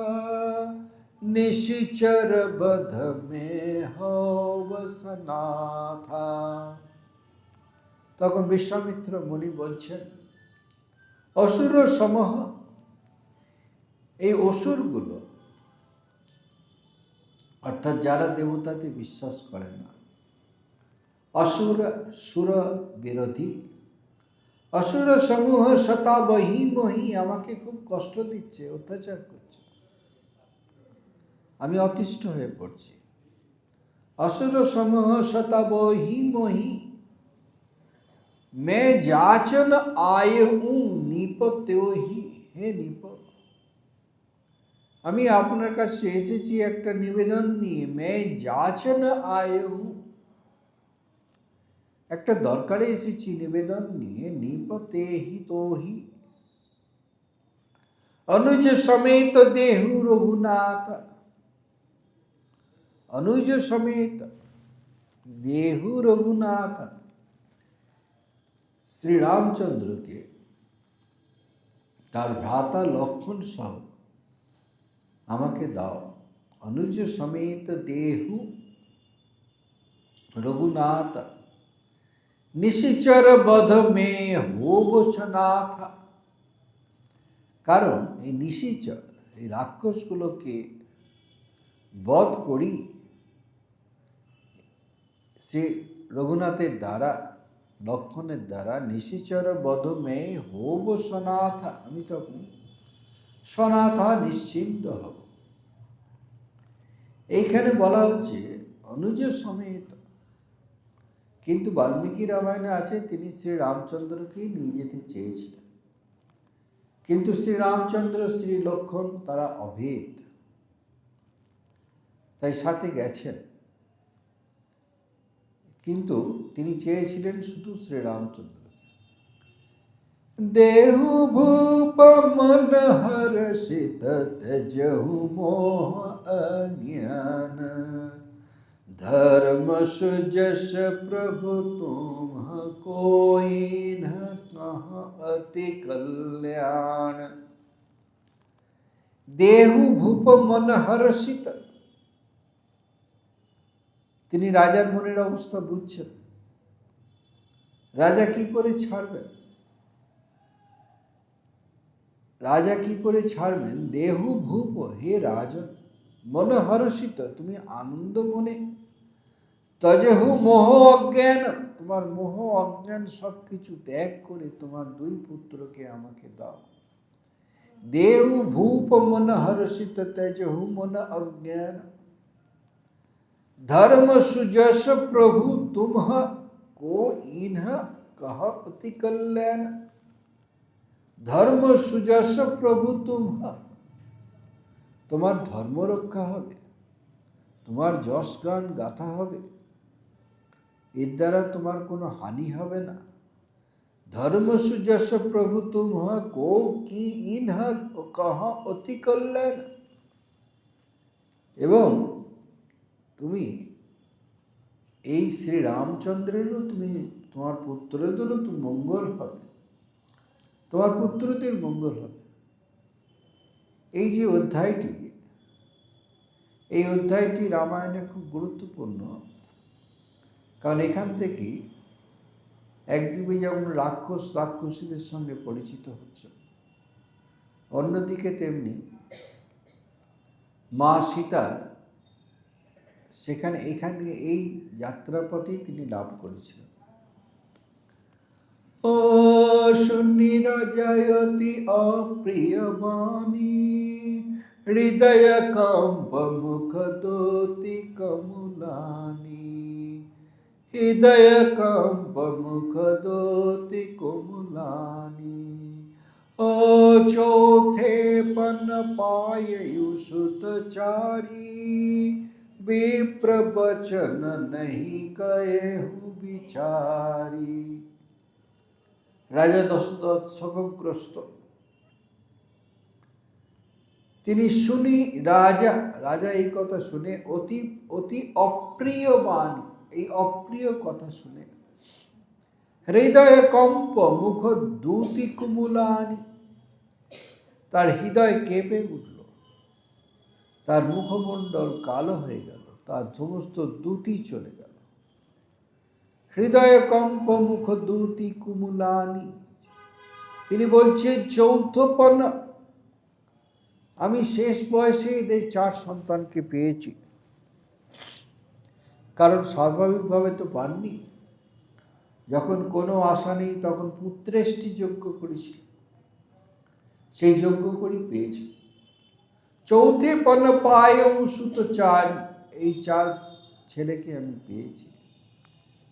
নিশিচর বধ মে হবসনাথা। তখন বিশ্বামিত্র মুনি বলছেন, অসুর সমূহ, এই অসুরগুলো অর্থাৎ যারা দেবতাতে বিশ্বাস করে না, অসুর সুর বিরোধী, অসুর সমূহ শতা বহি মহি, আমাকে খুব কষ্ট দিচ্ছে, অত্যাচার করছে, আমি অতিষ্ঠ হয়ে পড়ছি। অসুর সমূহ শতা বহি মহি, মে যাচন আয়ু নিপতোহি, হে নিপ, আমি আপনার কাছে এসেছি একটা নিবেদন নিয়ে। মে যাচন আয়ু, একটা দরকারে এসেছি নিবেদন নিয়ে। নিপতেহি তোহি, অনুজ সমেত দেহু রঘুনাথ, অনুজ সমেত দেহু রঘুনাথ, শ্রী রামচন্দ্রকে তার ভ্রাতা লক্ষণ সহ আমাকে দাও। অনুজ সমেত দেহু রঘুনাথ, নিশিচর বধ মে হোবসনাথ, কারণ এই নিশিচর, এই রাক্ষসগুলোকে বধ করি শ্রী রঘুনাথের দ্বারা, লক্ষণের দ্বারা। নিশিচর বধ মে হোবসনাথ, আমি তখন সনাথা নিশ্চিন্ত হব। এইখানে বলা হচ্ছে অনুজ সমেত, কিন্তু বাল্মীকি রামায়ণে আছে তিনি শ্রী রামচন্দ্রকেই নিয়ে যেতে চেয়েছিলেন, কিন্তু শ্রী রামচন্দ্র শ্রী লক্ষণ তারা অভেদ, তাই সাথে গেছেন, কিন্তু তিনি চেয়েছিলেন শুধু শ্রী রামচন্দ্র। দেহু ভূপ মন হর্ষিত, তজহু মোহ অজ্ঞান, ধর্ম সুজস প্রভু তুম কোই ন কহ অতি কল্যাণ। দেহু ভূপ মন হর্ষিত, তিনি রাজার মনের অবস্থা বুঝছেন। রাজা কি করে ছাড়বেন, রাজা কি করে ছাড়বেন? দেহু ভূপ, হে রাজন, মন হর্ষিত, তুমি আনন্দ মনে, তজহু মোহ অজ্ঞান, তোমার মোহ অজ্ঞান সবকিছু ত্যাগ করে তোমার 2 পুত্রকে আমাকে দাও। দেহু ভূপ মন হর্ষিত, তজহু মন অজ্ঞান, ধর্ম সুজস প্রভু তুমহ কো ইনহ কহ অতি কল্যাণ। ধর্ম সুজস প্রভু তুমহ, তোমার ধর্ম রক্ষা হবে, তোমার যশ গান গাথা হবে, এর দ্বারা তোমার কোনো হানি হবে না। ধর্ম সুজস প্রভু তুমহ কো কি ইনহ কহ অতি কল্যাণ। এবং তুমি এই শ্রীরামচন্দ্রেরও তোমার পুত্রদেরও তো মঙ্গল হবে, তোমার পুত্রদের মঙ্গল হবে। এই যে অধ্যায়টি, এই অধ্যায়টি রামায়ণে খুব গুরুত্বপূর্ণ, কারণ এখান থেকেই একদিকে যেমন রাক্ষসীদের সঙ্গে পরিচিত হচ্ছে, অন্যদিকে তেমনি মা সীতার এখানে এই যাত্রাপথেই তিনি লাভ করেছিলেন। ও সুনিরজয়তি অপ্রিয় বাণী, হৃদয় কম্প মুখ দোতি কমলানি, হৃদয় কম্প মুখ দোতি কমলানি। ও চৌथे पन पायु सुत चारी, विप्र बचन नहीं कहेहु बिचारी। রাজা দশরথ শোকগ্রস্ত, তিনি রাজা এই কথা শুনে অতি অপ্রিয় বাণী, এই অপ্রিয় কথা শুনে হৃদয় কম্প মুখ দূতি কুমুলানি, তার হৃদয় কেঁপে উঠল, তার মুখমণ্ডল কালো হয়ে গেল, তার সমস্ত দ্যুতি চলে গেল। হৃদয় কম্প মুখ দূতি কুমুলানি, তিনি বলছেন চৌথপন, আমি শেষ বয়সে এদের 4 সন্তানকে পেয়েছি। কারণ স্বাভাবিকভাবে তো পাননি, যখন কোনো আশা নেই তখন পুত্রেষ্টি যজ্ঞ করেছি, সেই যজ্ঞ করি পেয়েছি। চৌথে পন পায় সুত চারি, এই 4 ছেলেকে আমি পেয়েছি।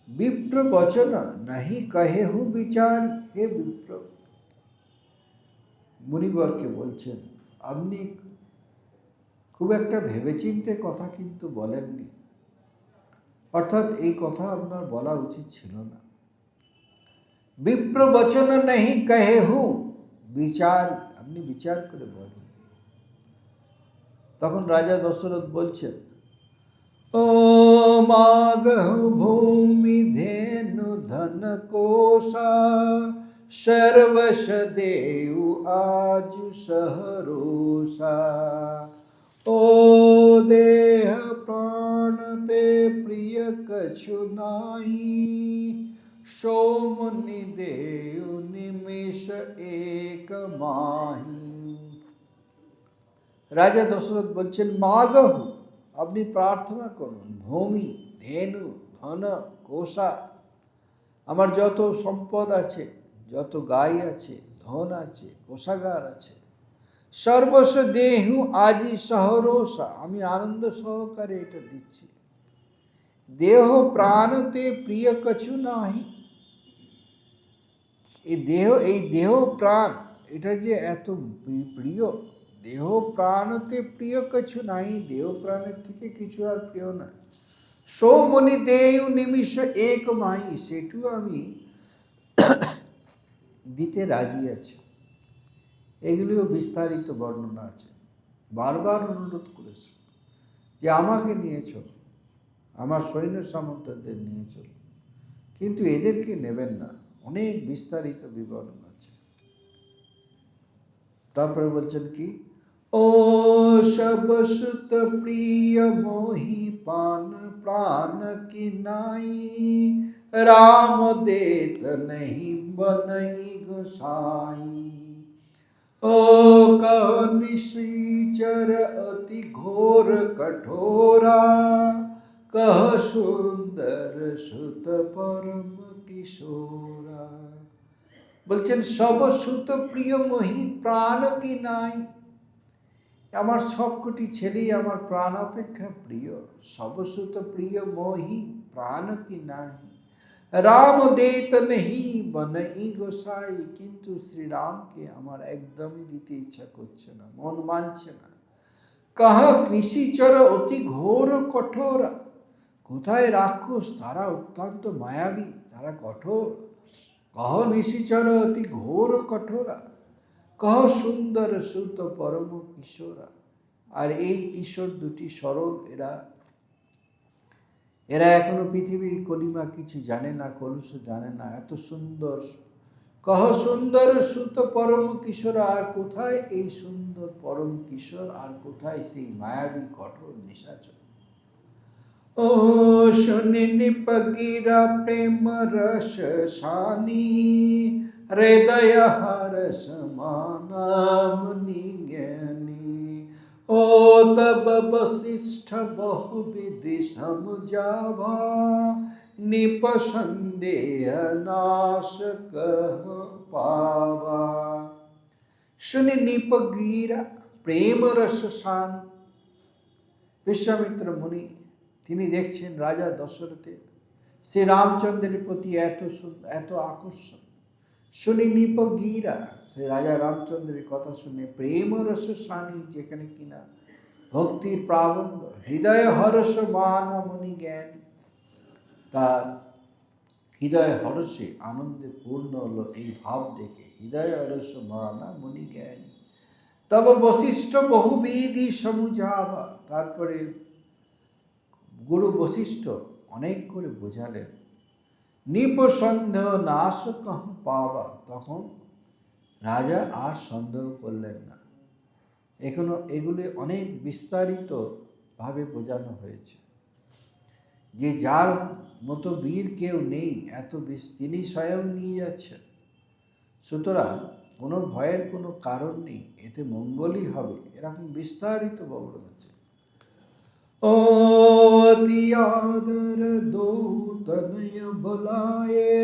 বিপ্র বচন নাহি কহেহু বিচার, হে বিপ্র, মুনিবরকে বলছেন আপনি খুব একটা ভেবেচিন্তে কথা কিন্তু বলেননি, অর্থাৎ এই কথা আপনার বলা উচিত ছিল না। বিপ্র বচন নাহি কহেহু বিচার, আপনি বিচার করে বলেন। তখন রাজা দশরথ বলছেন, ও মাগহু ভূমি ধেনু ধন কোষা, सर्वश देव आज सहरोषा। ओ देह प्राण ते प्रिय कछु नाही, सो मुनि देव निमेष एक माही। রাজা দশরথ বলছেন মাগহু, আপনি প্রার্থনা করুন, ভূমি ধেনু ধন কোষা, আমার যত সম্পদ আছে, যত গাই আছে, ধন আছে, কোষাগার আছে, সর্বস্ব দেহু আজি সহরোষা, আমি আনন্দ সহকারে এটা দিচ্ছি। দেহ প্রাণতে প্রিয় কছু নাহি, এই দেহ প্রাণ এটা যে এত প্রিয়, দেহ প্রাণতে প্রিয় কছু নাহি, দেহ প্রাণের থেকে কিছু আর প্রিয় না। সৌমনি দেহ নিমিষ এক মাহি, সেটু আমি দিতে রাজি আছে। এগুলিও বিস্তারিত বর্ণনা আছে। বারবার অনুরোধ করেছে যে আমাকে নিয়ে চলো, আমার সৈন্য সামন্তদের নিয়ে চলো, কিন্তু এদেরকে নেবেন না, অনেক বিস্তারিত বিবরণ আছে। তারপরে বলছেন কি, ও সব সুত প্রিয় মোহি পান প্রাণ কি নাই, রাম দেত नहीं बनई गोसाई। ओ कह निश्चर अति घोर कठोरा, कह सुंदर सुत परम किशोरा। বলছেন সব সুত প্রিয় মহি প্রাণ কি নাই, আমার সবকটি ছেলেই আমার প্রাণ অপেক্ষা প্রিয়। সবসুত প্রিয় মোহি প্রাণ কি নাই, রাম দেত নেহি বনই গোসাই, কিন্তু শ্রীরামকে আমার একদমই দিতে ইচ্ছা করছে না, মন মানছে না। কহ কৃষিচর অতি ঘোর কঠোরা, কোথায় রাক্ষস, তারা অত্যন্ত মায়াবী, তারা কঠোর। কহ নিশিচর অতি ঘোর কঠোরা, কহ সুন্দর সুত পরম কিশোরা, আর এই কিশোর দুটি সরল, এরা এখনো পৃথিবীর কলিমা কিছু জানে না, কলুষ জানে না। এত সুন্দর, কহ সুন্দর সুত পরম কিশোর, আর কোথায় এই সুন্দর পরম কিশোর, আর কোথায় সেই মায়াবী কঠোর নিশাচর। ও শুনি নিপগিরা প্রেম রস শানি, হৃদয় হরস মানামনি জ্ঞানী। ও তব বশিষ্ঠ বহুবিধি সমঝাভা, নিপ সন্দেহ নাশ কহ পাবা। শুনি নিপগিরা প্রেম রস শানি। বিশ্বামিত্র মুনি তিনি দেখছেন রাজা দশরথের শ্রী রামচন্দ্রের প্রতি এত আকর্ষণ। শুনি নিপগিরা, সে রাজা রামচন্দ্রের কথা শুনে প্রেম রস শানি, যেখানে কিনা ভক্তির প্রাবল্য, হৃদয় হরস মানা মনি জ্ঞান, তার হৃদয় হরসে আনন্দে পূর্ণ হলো এই ভাব দেখে। হৃদয় হরস মানা মনি জ্ঞান তব বশিষ্ঠ বহুবিধি সমুঝাবা। তারপরে গুরু বশিষ্ঠ অনেক করে বোঝালেন। নিপ সন্দেহ নাশ কহ পাবা। তখন রাজা আর সন্দেহ করলেন না। এগুলি অনেক বিস্তারিত ভাবে বোঝানো হয়েছে যে যার মতো বীর কেউ নেই, এত তিনি স্বয়ং নিয়ে যাচ্ছেন। সুতরাং কোনো ভয়ের কোনো কারণ নেই, এতে মঙ্গলই হবে, এরকম বিস্তারিত বর্ণনা আছে। ও অতি আদর দূতনয় ভুলায়ে,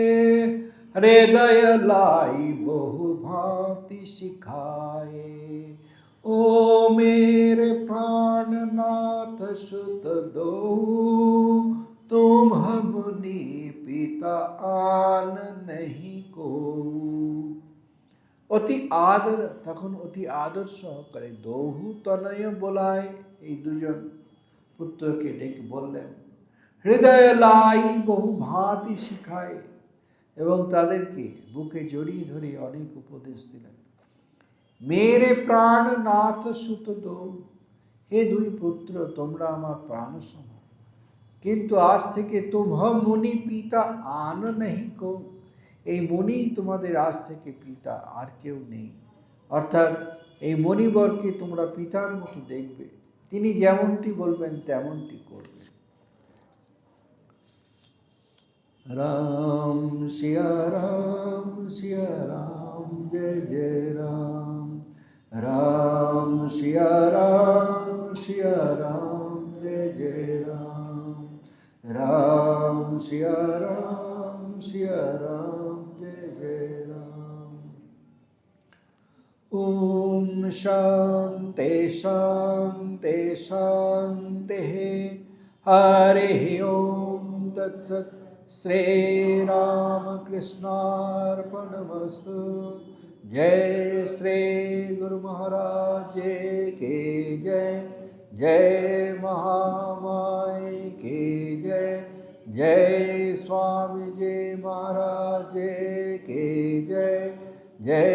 হৃদয় লাই বহু ভাতি শিখায়ে। ও মেরে প্রাণনাথ সুত দো, তুম মুনি পিতা আন नहीं को। অতি আদর, তখন অতি আদর সহকারে দৌহু তনয় বলায়, এই দুজন পুত্রকে ডেকে বললেন। হৃদয় লাই বহু ভাতি শিখায়, এবং তাদেরকে বুকে জড়িয়ে ধরে অনেক উপদেশ দিলেন। মেরে প্রাণ নাথ সুত দো, হে দুই পুত্র, তোমরা আমার প্রাণ সমান, কিন্তু আজ থেকে তুম মুনি পিতা আন नहीं को, এই মনি তোমাদের আজ থেকে পিতা, আর কেউ নেই। অর্থাৎ এই মণিবরকে তোমরা পিতার মতো দেখবে, তিনি যেমনটি বলবেন তেমনটি করবে। রাম সিয়া রাম সিয়া রাম, জয় জয় রাম। রাম সিয়া রাম সিয়া রাম, জয় জয় রাম। রাম সিয়া রাম সিয়া রাম, জয় জয় রাম। ওম শান্তি শান্তি শান্তি, হরি ওম তৎসৎ। श्री राम कृष्णार्पणमस्तु। जय श्री गुरु महाराज की जय। जय महामाई की जय। जय स्वामी जी महाराज की जय। जय